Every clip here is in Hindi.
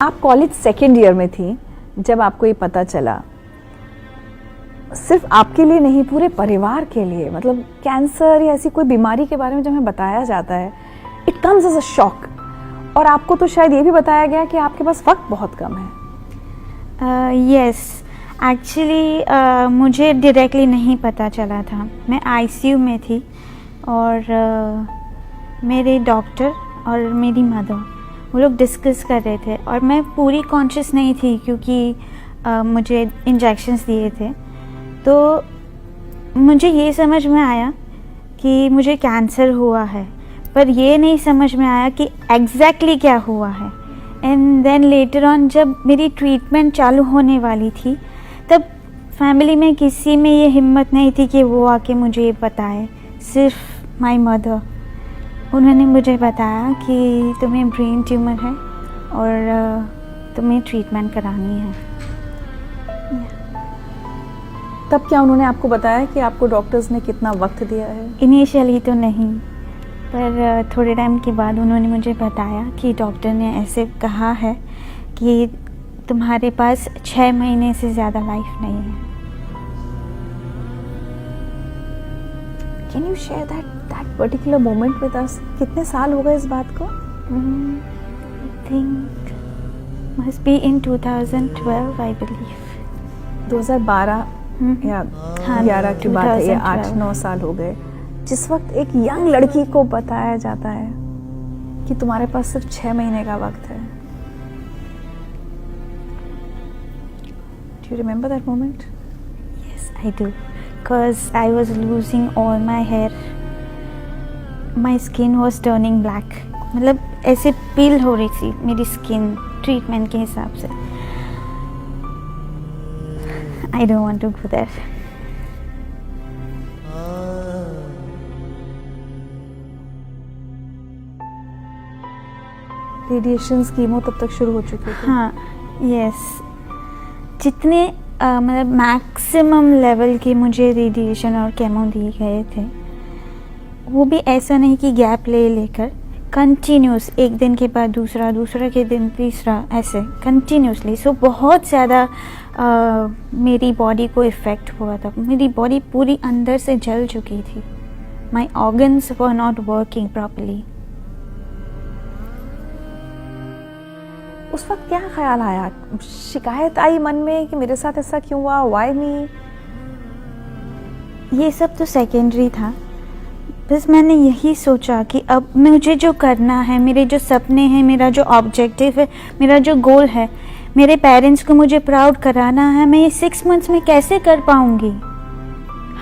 आप कॉलेज सेकेंड ईयर में थी जब आपको ये पता चला, सिर्फ आपके लिए नहीं पूरे परिवार के लिए, मतलब कैंसर या ऐसी कोई बीमारी के बारे में जब हमें बताया जाता है, it comes as a shock. और आपको तो शायद ये भी बताया गया कि आपके पास वक्त बहुत कम है। यस, एक्चुअली मुझे डायरेक्टली नहीं पता चला था। मैं आईसीयू में थी और मेरे डॉक्टर और मेरी मदर वो लोग डिस्कस कर रहे थे और मैं पूरी कॉन्शियस नहीं थी क्योंकि मुझे इंजेक्शंस दिए थे। तो मुझे ये समझ में आया कि मुझे कैंसर हुआ है, पर ये नहीं समझ में आया कि एग्जैक्टली क्या हुआ है। एंड देन लेटर ऑन जब मेरी ट्रीटमेंट चालू होने वाली थी, तब फैमिली में किसी में ये हिम्मत नहीं थी कि वो आके मुझे ये बताए। सिर्फ माय मदर, उन्होंने मुझे बताया कि तुम्हें ब्रेन ट्यूमर है और तुम्हें ट्रीटमेंट करानी है। तब क्या उन्होंने आपको बताया कि आपको डॉक्टर्स ने कितना वक्त दिया है? इनिशियली तो नहीं, पर थोड़े टाइम के बाद उन्होंने मुझे बताया कि डॉक्टर ने ऐसे कहा है कि तुम्हारे पास 6 महीने से ज़्यादा लाइफ नहीं है। Can you share that particular moment with us? कितने साल हो गए इस बात को? I think must be in 2012 I believe. 2012 या हाँ, 11 की बात है, ये 2012। 8-9 साल हो गए, जिस वक्त एक यंग लड़की को बताया जाता है कि तुम्हारे पास सिर्फ 6 महीने का वक्त है। Do you remember that moment? Yes, I do. Because I was losing all my hair. My skin was turning black. मतलब ऐसे पील हो रही थी मेरी स्किन ट्रीटमेंट के हिसाब से। I don't want to go there. Radiations, chemo तब तक शुरू हो चुकी थी? हाँ, यस। जितने मतलब मैक्सिमम लेवल के मुझे रेडिएशन और केमो दिए गए थे, वो भी ऐसा नहीं कि गैप ले लेकर, कंटिन्यूस, एक दिन के बाद दूसरा, दूसरा के दिन तीसरा, ऐसे कंटिन्यूसली। सो बहुत ज़्यादा मेरी बॉडी को इफ़ेक्ट हुआ था। मेरी बॉडी पूरी अंदर से जल चुकी थी। My organs were not working properly. उस वक्त क्या ख्याल आया? शिकायत आई मन में कि मेरे साथ ऐसा क्यों हुआ, व्हाई मी? ये सब तो सेकेंडरी था। बस मैंने यही सोचा कि अब मुझे जो करना है, मेरे जो सपने हैं, मेरा जो ऑब्जेक्टिव है, मेरा जो गोल है, मेरे पेरेंट्स को मुझे प्राउड कराना है, मैं ये 6 मंथ्स में कैसे कर पाऊंगी?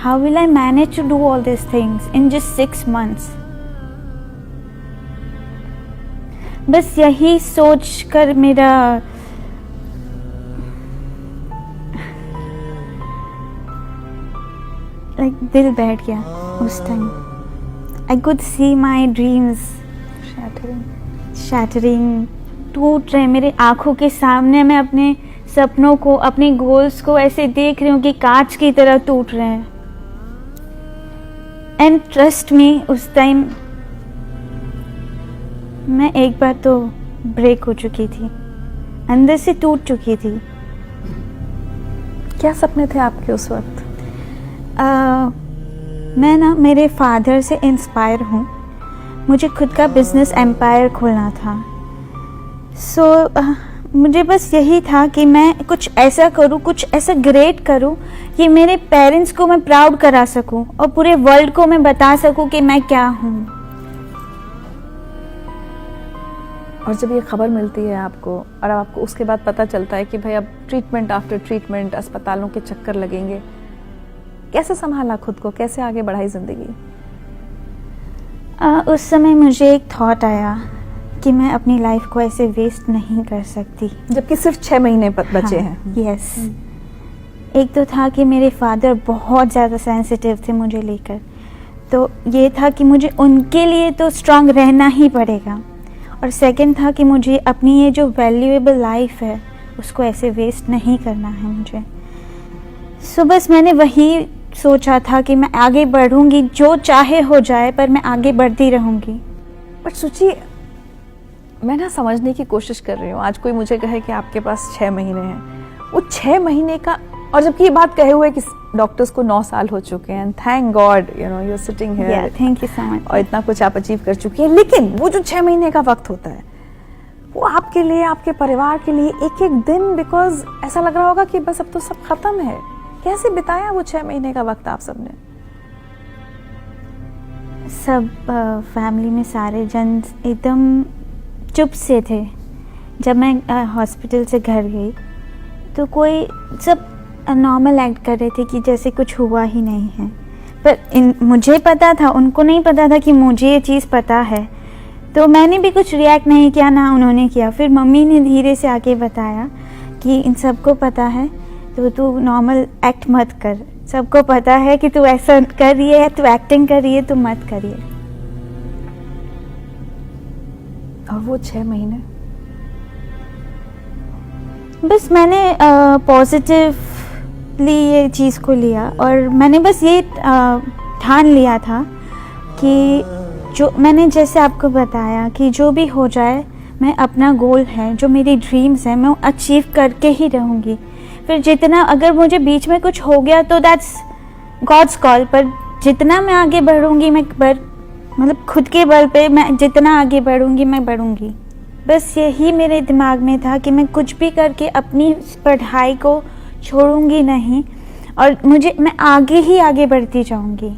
How will I manage to do all this things in just 6 months? बस यही सोच कर मेरा दिल बैठ गया उस time. I could see my dreams shattering, टूट रहे मेरे आँखों के सामने। मैं अपने सपनों को, अपने गोल्स को ऐसे देख रही हूँ कि कांच की तरह टूट रहे हैं। एंड ट्रस्ट मी, उस टाइम मैं एक बार तो ब्रेक हो चुकी थी, अंदर से टूट चुकी थी। क्या सपने थे आपके उस वक्त? मैं ना मेरे फादर से इंस्पायर हूँ। मुझे खुद का बिजनेस एम्पायर खोलना था। मुझे बस यही था कि मैं कुछ ऐसा करूँ, कुछ ऐसा ग्रेट करूँ कि मेरे पेरेंट्स को मैं प्राउड करा सकूँ और पूरे वर्ल्ड को मैं बता सकूँ कि मैं क्या हूँ। और जब ये खबर मिलती है आपको और आपको उसके बाद पता चलता है कि भाई अब ट्रीटमेंट आफ्टर ट्रीटमेंट, अस्पतालों के चक्कर लगेंगे, कैसे संभाला खुद को, कैसे आगे बढ़ाई जिंदगी? उस समय मुझे एक थॉट आया कि मैं अपनी लाइफ को ऐसे वेस्ट नहीं कर सकती, जबकि सिर्फ 6 महीने बचे हैं। यस। एक तो था कि मेरे फादर बहुत ज़्यादा सेंसिटिव थे मुझे लेकर, तो ये था कि मुझे उनके लिए तो स्ट्रांग रहना ही पड़ेगा। और सेकंड था कि मुझे अपनी ये जो वैल्यूएबल लाइफ है उसको ऐसे वेस्ट नहीं करना है मुझे। बस मैंने वही सोचा था कि मैं आगे बढ़ूंगी, जो चाहे हो जाए, पर मैं आगे बढ़ती रहूंगी। बट सोचिए, मैं ना समझने की कोशिश कर रही हूँ। आज कोई मुझे कहे कि आपके पास 6 महीने हैं, वो 6 महीने का, और जबकि ये बात कहे हुए कि डॉक्टर्स को 9 साल हो चुके हैं, thank God you know you are sitting here, thank you so much. और इतना कुछ आप अचीव कर चुकी हैं, लेकिन वो जो 6 महीने का वक्त होता है वो आपके लिए, आपके परिवार के लिए एक एक दिन, बिकॉज ऐसा लग रहा होगा कि बस अब तो सब खत्म है। कैसे बिताया वो 6 महीने का वक्त आप सबने? सब फैमिली में सारे जन एकदम चुप से थे। जब मैं हॉस्पिटल से घर गई तो कोई सब नॉर्मल एक्ट कर रहे थे कि जैसे कुछ हुआ ही नहीं है, पर मुझे पता था, उनको नहीं पता था कि मुझे ये चीज़ पता है, तो मैंने भी कुछ रिएक्ट नहीं किया, ना उन्होंने किया। फिर मम्मी ने धीरे से आके बताया कि इन सबको पता है, तो तू नॉर्मल एक्ट मत कर, सबको पता है कि तू ऐसा कर रही है, तू एक्टिंग कर रही है, तू मत करिए। और वो 6 महीने बस मैंने पॉजिटिवली ये चीज़ को लिया, और मैंने बस ये ठान लिया था कि जो मैंने जैसे आपको बताया कि जो भी हो जाए, मैं अपना गोल है, जो मेरी ड्रीम्स हैं, मैं अचीव करके ही रहूँगी। फिर जितना, अगर मुझे बीच में कुछ हो गया तो दैट्स गॉड्स कॉल, पर जितना मैं आगे बढ़ूँगी, मैं मतलब खुद के बल पे मैं जितना आगे बढ़ूँगी, मैं बढ़ूँगी। बस यही मेरे दिमाग में था कि मैं कुछ भी करके अपनी पढ़ाई को छोड़ूंगी नहीं, और मैं आगे ही आगे बढ़ती जाऊंगी।